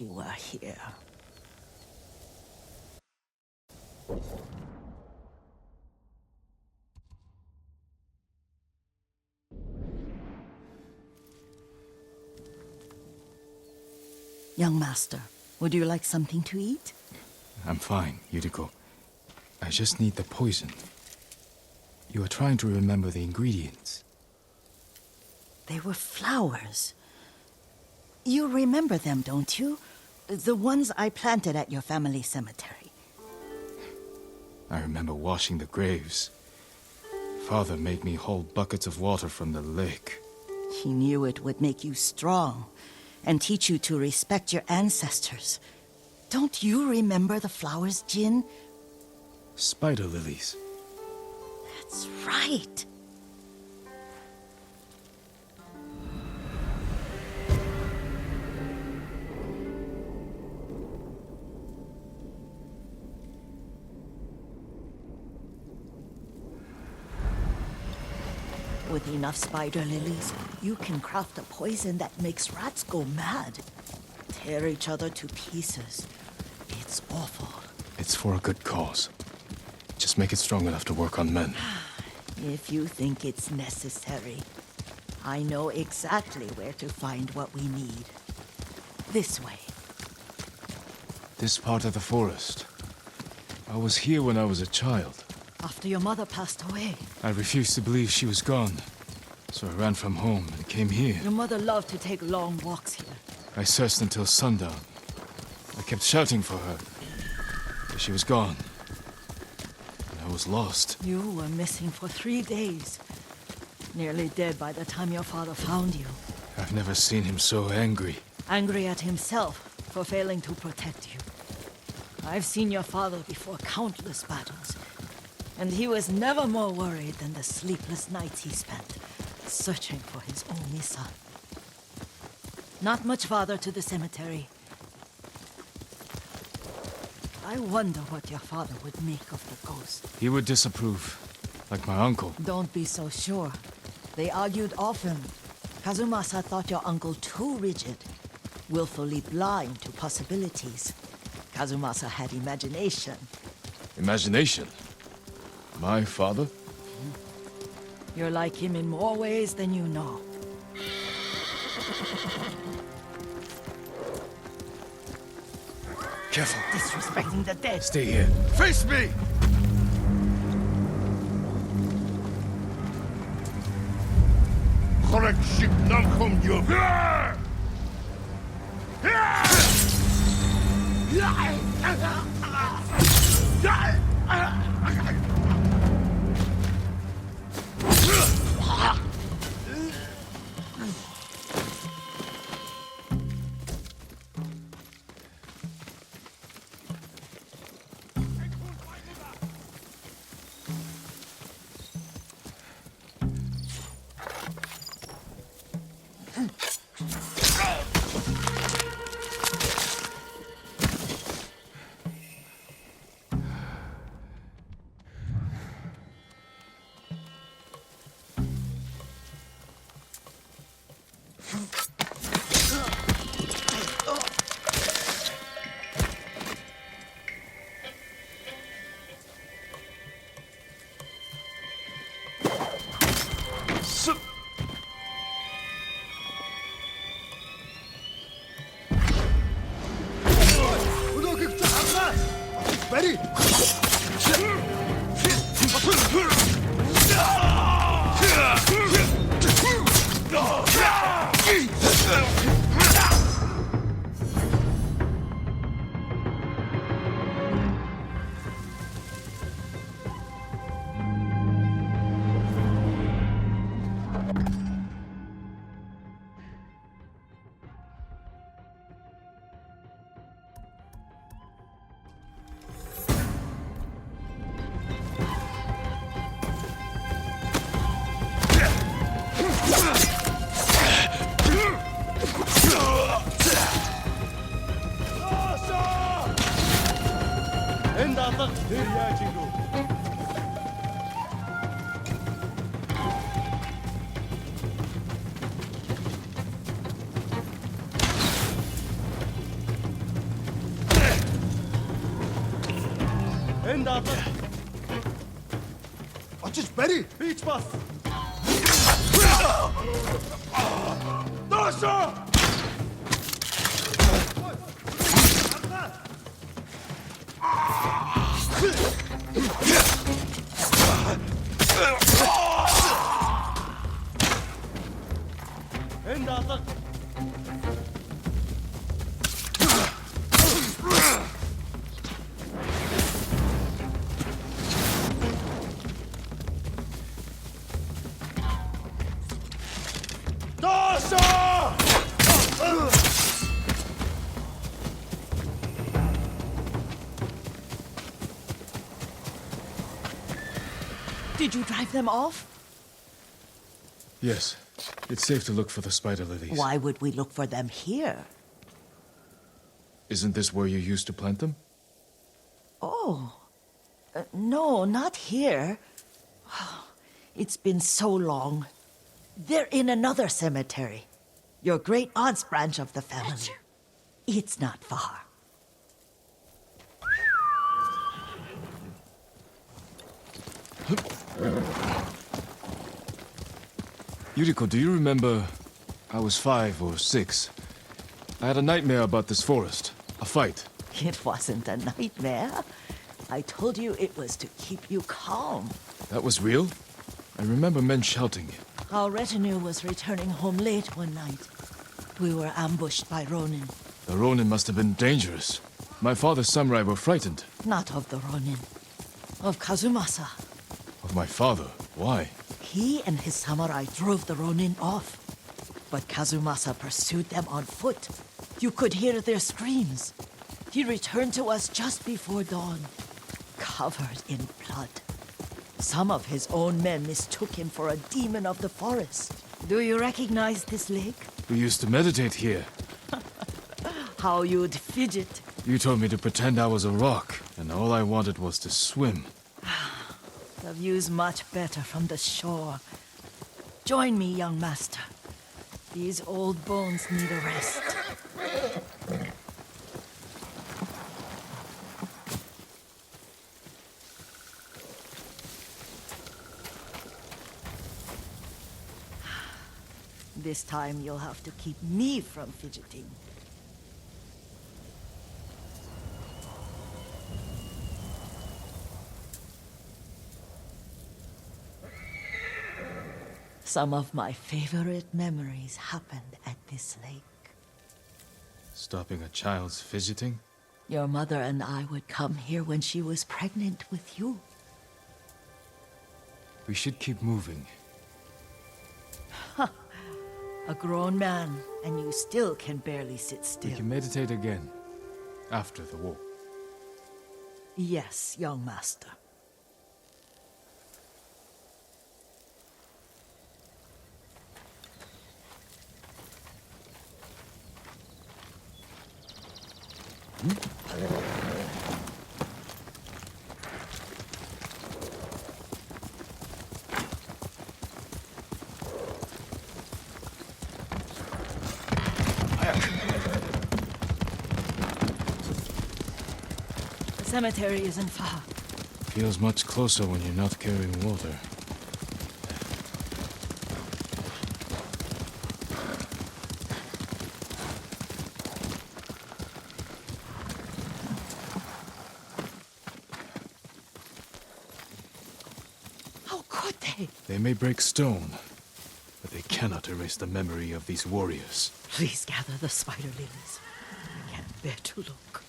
You are here. Young master, would you like something to eat? I'm fine, Yuriko. I just need the poison. You are trying to remember the ingredients. They were flowers. You remember them, don't you? The ones I planted at your family cemetery. I remember washing the graves. Father made me hold buckets of water from the lake. He knew it would make you strong and teach you to respect your ancestors. Don't you remember the flowers, Jin? Spider lilies. That's right. With enough spider lilies, you can craft a poison that makes rats go mad. Tear each other to pieces. It's awful. It's for a good cause. Just make it strong enough to work on men. If you think it's necessary, I know exactly where to find what we need. This way. This part of the forest. I was here when I was a child. After your mother passed away. I refused to believe she was gone. So I ran from home and came here. Your mother loved to take long walks here. I searched until sundown. I kept shouting for her. But she was gone. And I was lost. You were missing for 3 days. Nearly dead by the time your father found you. I've never seen him so angry. Angry at himself for failing to protect you. I've seen your father before countless battles. And he was never more worried than the sleepless nights he spent searching for his only son. Not much farther to the cemetery. I wonder what your father would make of the ghost. He would disapprove, like my uncle. Don't be so sure. They argued often. Kazumasa thought your uncle too rigid, willfully blind to possibilities. Kazumasa had imagination. Imagination? My father? You're like him in more ways than you know. Careful. Disrespecting the dead. Stay here. Face me! Correct ship non-com you. Ready? Açış beri. Beach bus! Nasıl? End atak! Nasıl? Did you drive them off? Yes. It's safe to look for the spider lilies. Why would we look for them here? Isn't this where you used to plant them? Oh. No, not here. It's been so long. They're in another cemetery. Your great aunt's branch of the family. It's not far. Yuriko, do you remember? I was 5 or 6. I had a nightmare about this forest. A fight. It wasn't a nightmare. I told you it was to keep you calm. That was real? I remember men shouting. Our retinue was returning home late one night. We were ambushed by Ronin. The Ronin must have been dangerous. My father's samurai were frightened. Not of the Ronin. Of Kazumasa. Of my father? Why? He and his samurai drove the Ronin off. But Kazumasa pursued them on foot. You could hear their screams. He returned to us just before dawn, covered in blood. Some of his own men mistook him for a demon of the forest. Do you recognize this lake? We used to meditate here. How you'd fidget. You told me to pretend I was a rock, and all I wanted was to swim. The view's much better from the shore. Join me, young master. These old bones need a rest. This time you'll have to keep me from fidgeting. Some of my favorite memories happened at this lake. Stopping a child's fidgeting? Your mother and I would come here when she was pregnant with you. We should keep moving. A grown man, and you still can barely sit still. We can meditate again. After the war. Yes, young master. The cemetery isn't far. Feels much closer when you're not carrying water. How could they? They may break stone, but they cannot erase the memory of these warriors. Please gather the spider lilies. I can't bear to look.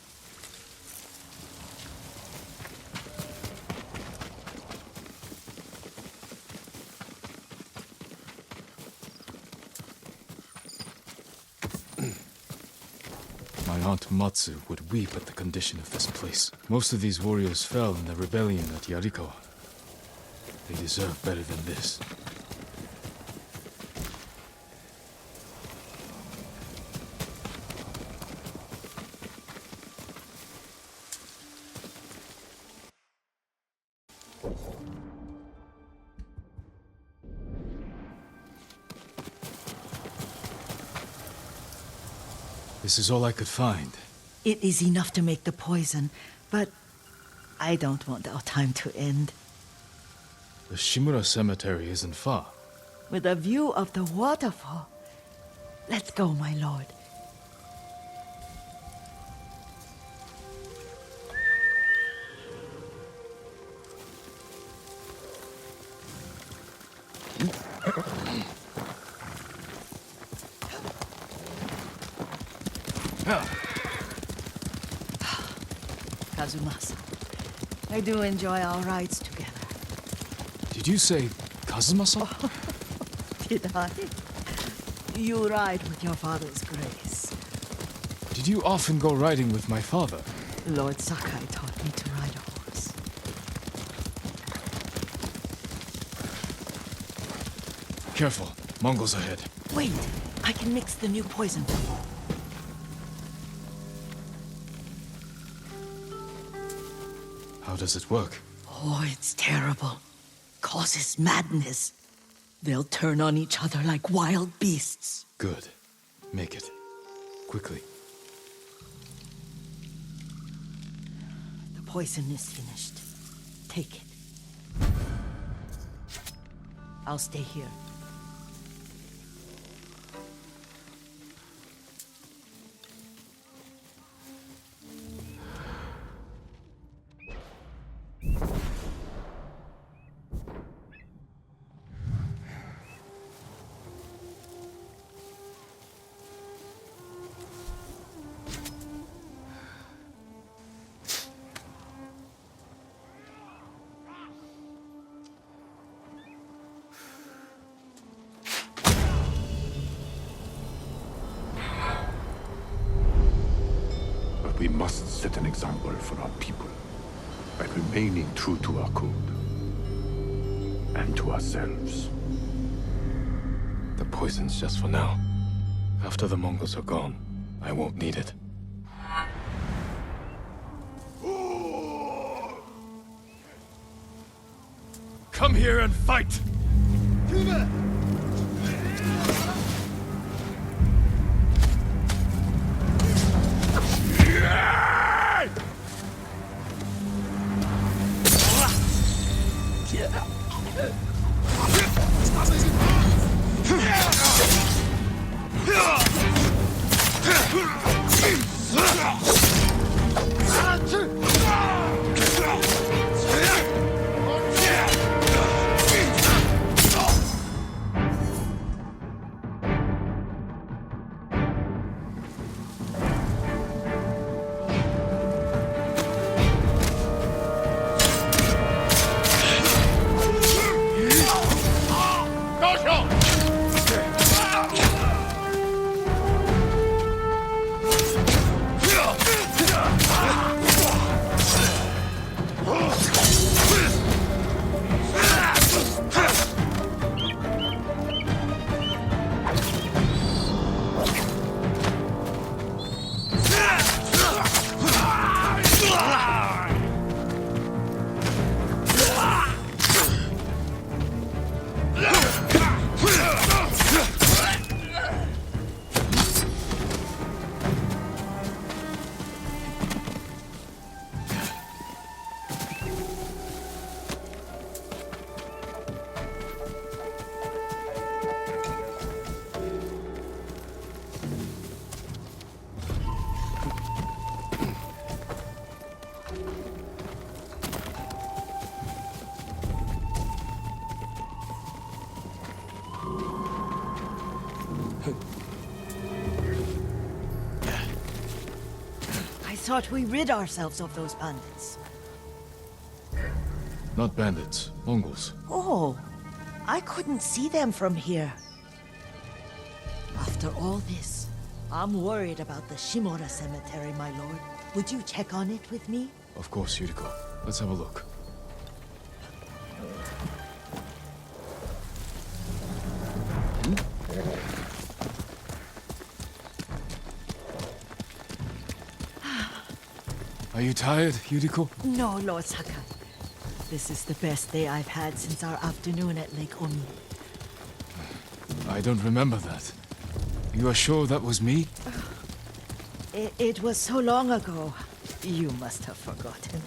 My aunt Matsu would weep at the condition of this place. Most of these warriors fell in the rebellion at Yarikawa. They deserve better than this. This is all I could find. It is enough to make the poison, but I don't want our time to end. The Shimura Cemetery isn't far. With a view of the waterfall. Let's go, my lord. Kazumasa, I do enjoy our rides together. Did you say Kazuma-san? Did I? You ride with your father's grace. Did you often go riding with my father? Lord Sakai taught me to ride a horse. Careful, Mongols ahead. Wait, I can mix the new poison for you. How does it work? Oh, it's terrible. Causes madness. They'll turn on each other like wild beasts. Good. Make it. Quickly. The poison is finished. Take it. I'll stay here. We must set an example for our people by remaining true to our code and to ourselves. The poison's just for now. After the Mongols are gone, I won't need it. Come here and fight! I thought we rid ourselves of those bandits. Not bandits, Mongols. Oh, I couldn't see them from here. After all this, I'm worried about the Shimura Cemetery, my lord. Would you check on it with me? Of course, Yuriko. Let's have a look. Are you tired, Yuriko? No, Lord Sakai. This is the best day I've had since our afternoon at Lake Omi. I don't remember that. You are sure that was me? It was so long ago. You must have forgotten.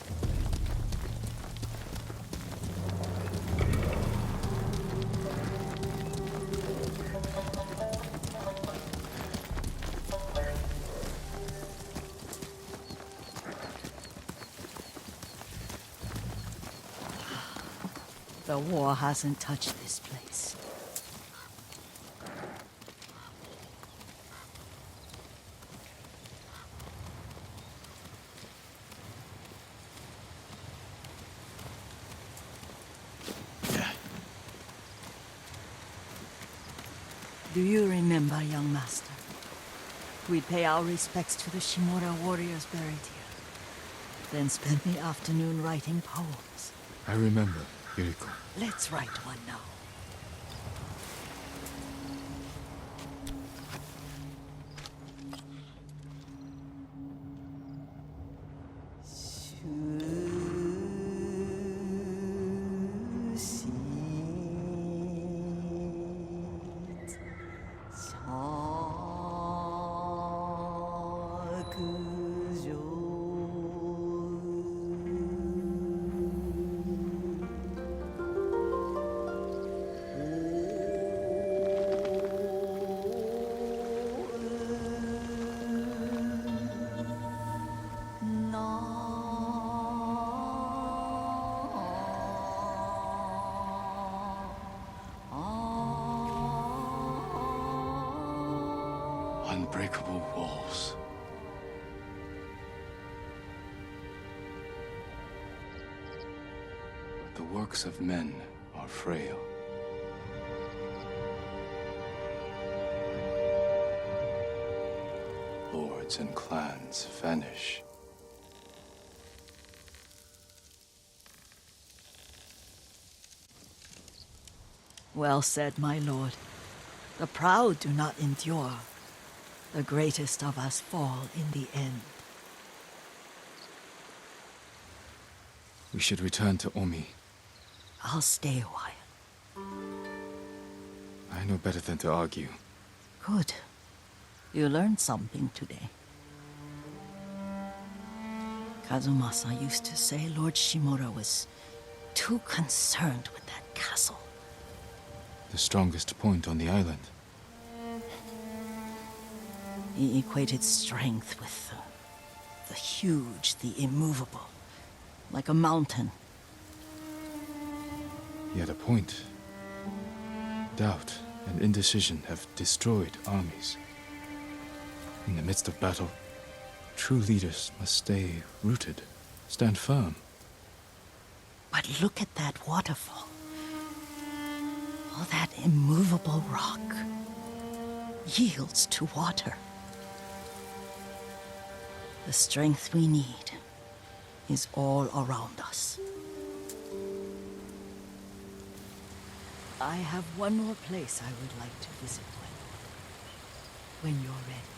The war hasn't touched this place. Do you remember, young master? We'd pay our respects to the Shimura warriors buried here, then spend the afternoon writing poems. I remember, Yuriko. Let's write one now. Unbreakable walls. The works of men are frail. Lords and clans vanish. Well said, my lord. The proud do not endure. The greatest of us fall in the end. We should return to Omi. I'll stay a while. I know better than to argue. Good. You learned something today. Kazumasa used to say Lord Shimura was too concerned with that castle. The strongest point on the island. He equated strength with the huge, the immovable, like a mountain. He had a point. Doubt and indecision have destroyed armies. In the midst of battle, true leaders must stay rooted, stand firm. But look at that waterfall. All that immovable rock yields to water. The strength we need is all around us. I have one more place I would like to visit when you're ready.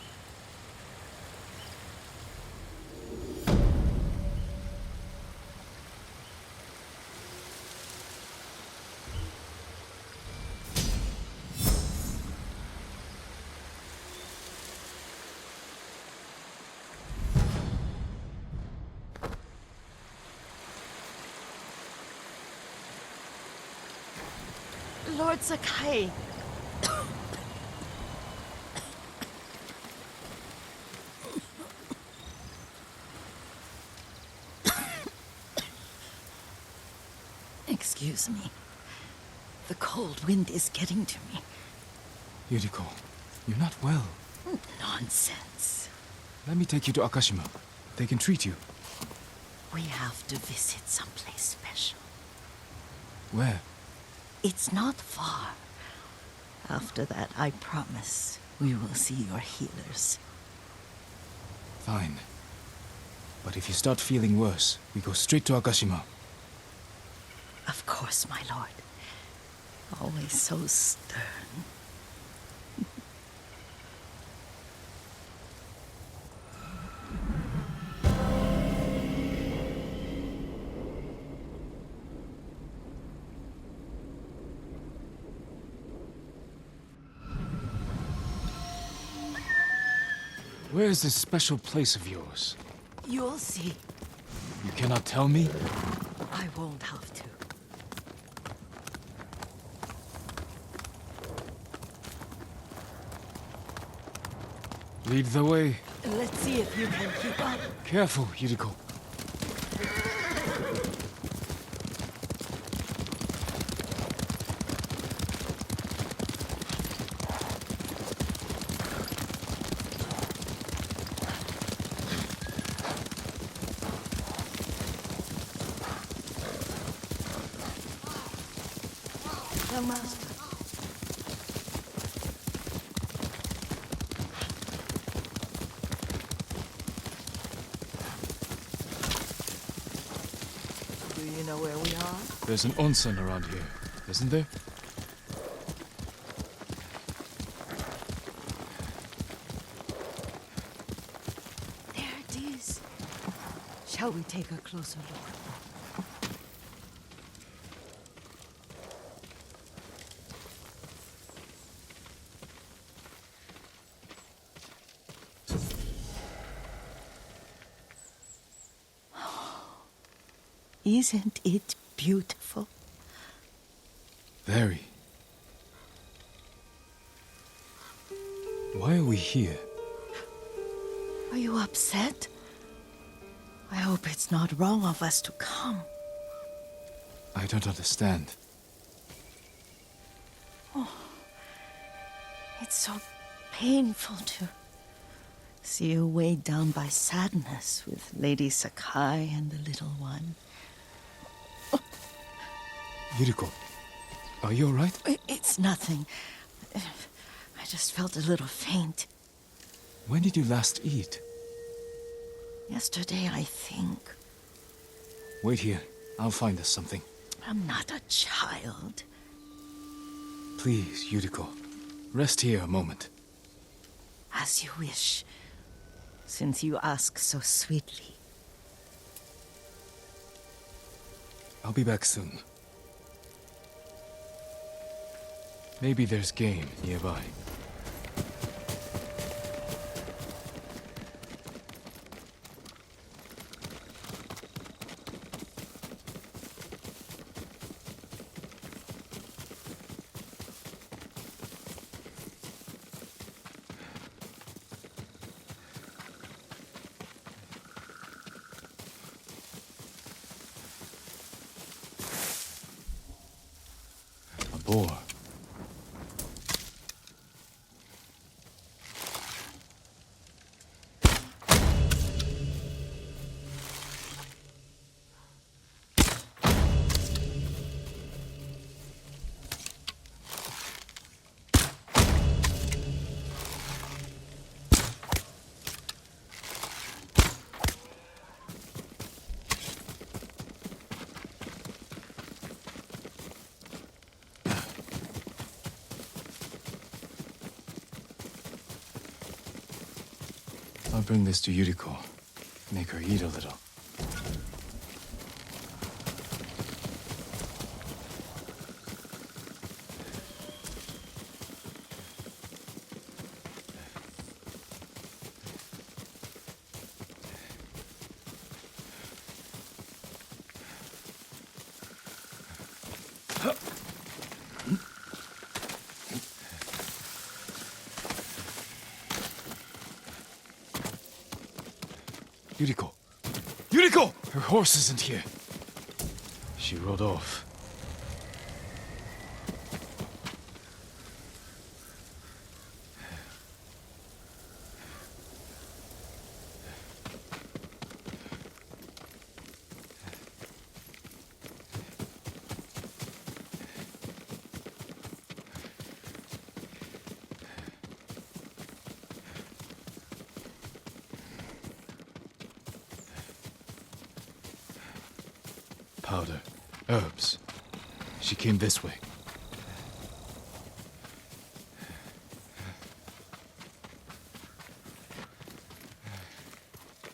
Lord Sakai. Excuse me. The cold wind is getting to me. Yuriko, you're not well. Nonsense. Let me take you to Akashima. They can treat you. We have to visit someplace special. Where? It's not far. After that, I promise we will see your healers. Fine. But if you start feeling worse, we go straight to Akashima. Of course, my lord. Always so stern. Where is this special place of yours? You'll see. You cannot tell me? I won't have to. Lead the way. Let's see if you can keep up. Careful, Yuriko. young master. Do you know where we are? There's an onsen around here, isn't there? There it is. Shall we take a closer look? Isn't it beautiful? Very. Why are we here? Are you upset? I hope it's not wrong of us to come. I don't understand. It's so painful to see you weighed down by sadness with Lady Sakai and the little one. Yuriko, are you alright? It's nothing. I just felt a little faint. When did you last eat? Yesterday, I think. Wait here. I'll find us something. I'm not a child. Please, Yuriko. Rest here a moment. As you wish, since you ask so sweetly. I'll be back soon. Maybe there's game nearby. A boar. I'll bring this to Yuriko. Make her eat a little. Yuriko! Yuriko! Her horse isn't here. She rode off. Powder. Herbs. She came this way.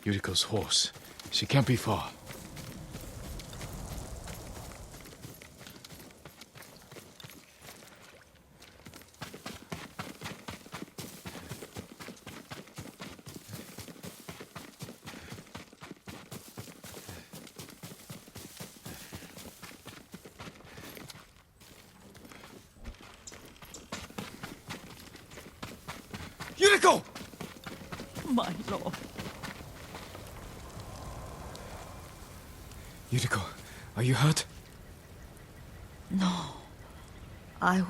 Yuriko's horse. She can't be far. Yuriko! My lord. Yuriko, are you hurt? No. I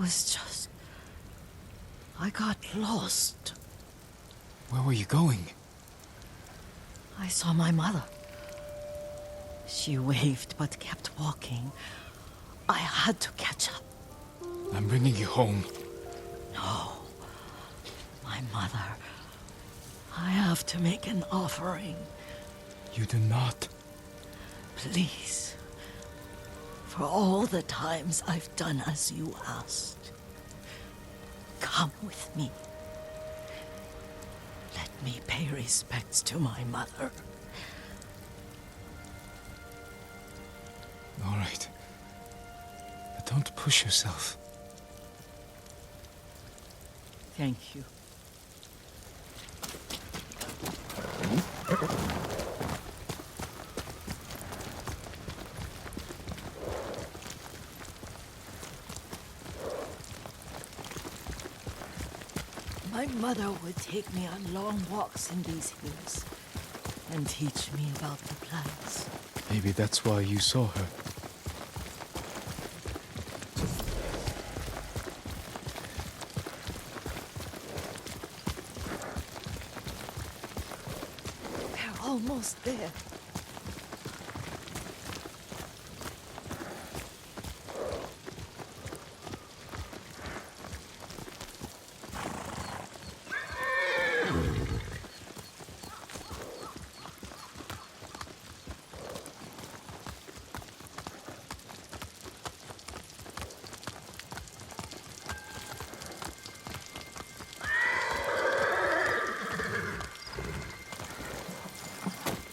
got lost. Where were you going? I saw my mother. She waved but kept walking. I had to catch up. I'm bringing you home. No. My mother. I have to make an offering. You do not. Please. For all the times I've done as you asked. Come with me. Let me pay respects to my mother. All right. But don't push yourself. Thank you. My mother would take me on long walks in these hills and teach me about the plants. Maybe that's why you saw her. We're almost there.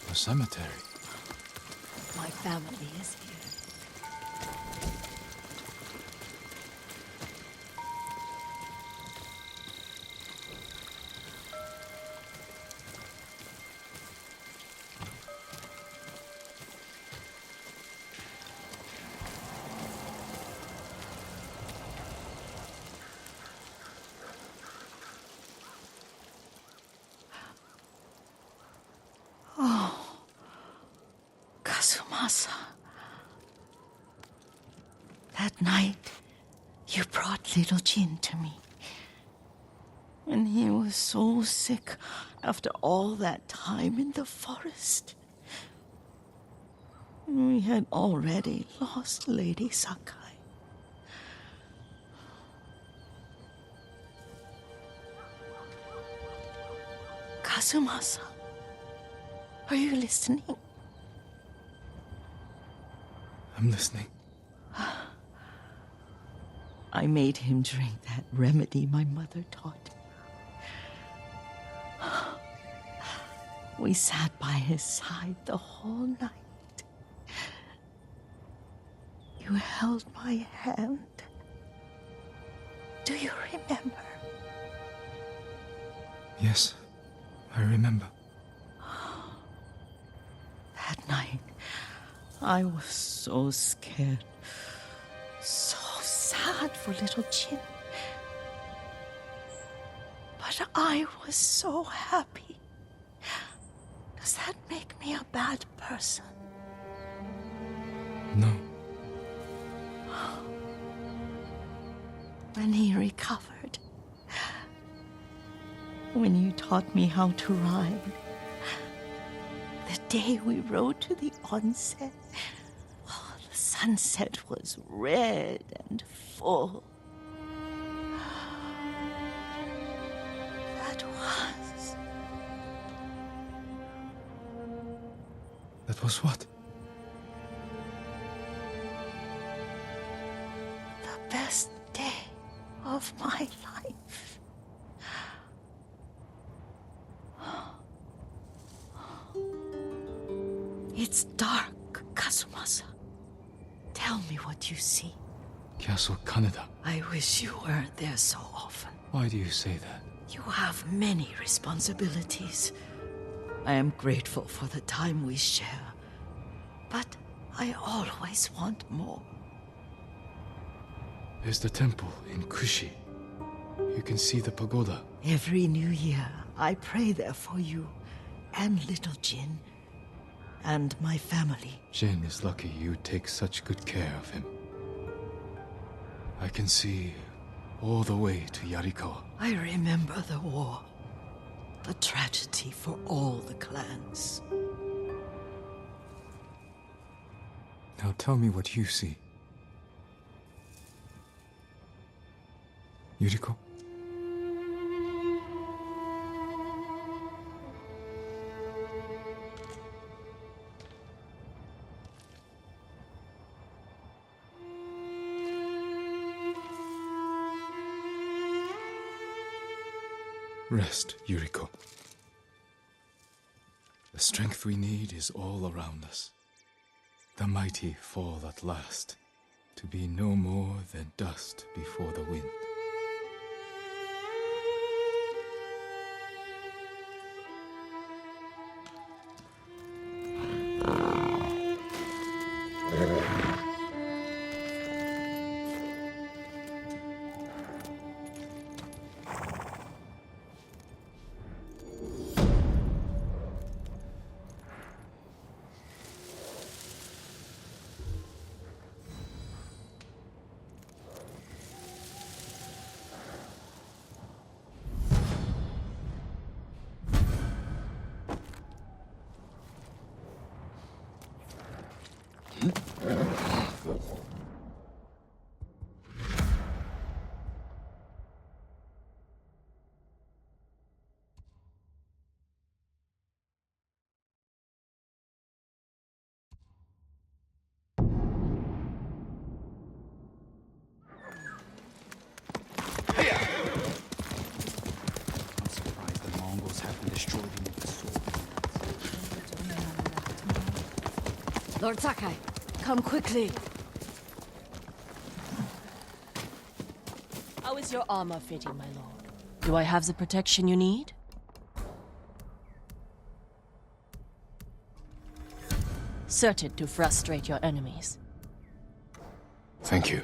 A cemetery. My family is here. Kazumasa. That night, you brought little Jin to me. And he was so sick after all that time in the forest. We had already lost Lady Sakai. Kazumasa, are you listening? I'm listening. I made him drink that remedy my mother taught. We sat by his side the whole night. You held my hand. Do you remember? Yes, I remember. That night, I was so scared. So sad for little Jin. But I was so happy. Does that make me a bad person? No. When he recovered, when you taught me how to ride, the day we rode to the onsen, oh, the sunset was red and full. That was what? The best day of my life. It's dark, Kazumasa. Tell me what you see. Castle Kaneda. I wish you weren't there so often. Why do you say that? You have many responsibilities. I am grateful for the time we share, but I always want more. There's the temple in Kushi. You can see the pagoda. Every new year, I pray there for you and little Jin and my family. Jin is lucky you take such good care of him. I can see all the way to Yarikawa. I remember the war, the tragedy for all the clans. Now tell me what you see. Yuriko? Rest, Yuriko. The strength we need is all around us. The mighty fall at last, to be no more than dust before the wind. I'm surprised the Mongols haven't destroyed him with the sword. Lord Sakai, come quickly. How is your armor fitting, my lord? Do I have the protection you need? Certain to frustrate your enemies. Thank you.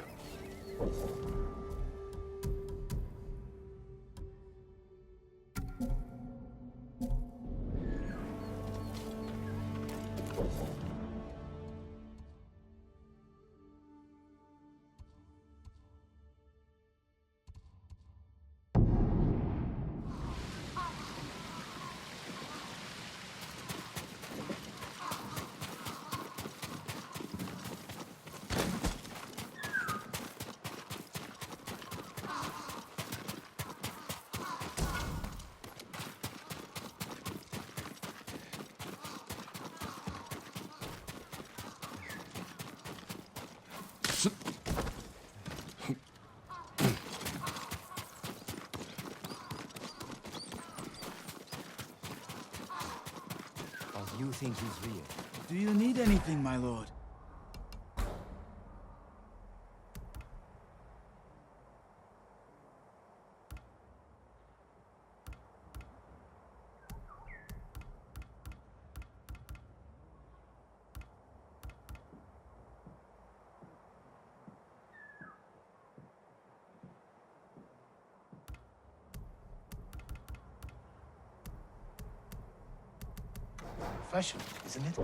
Or you think he's real? Do you need anything, my lord? Fashion, isn't it?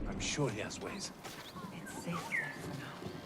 I'm sure he has ways. It's safe there for now.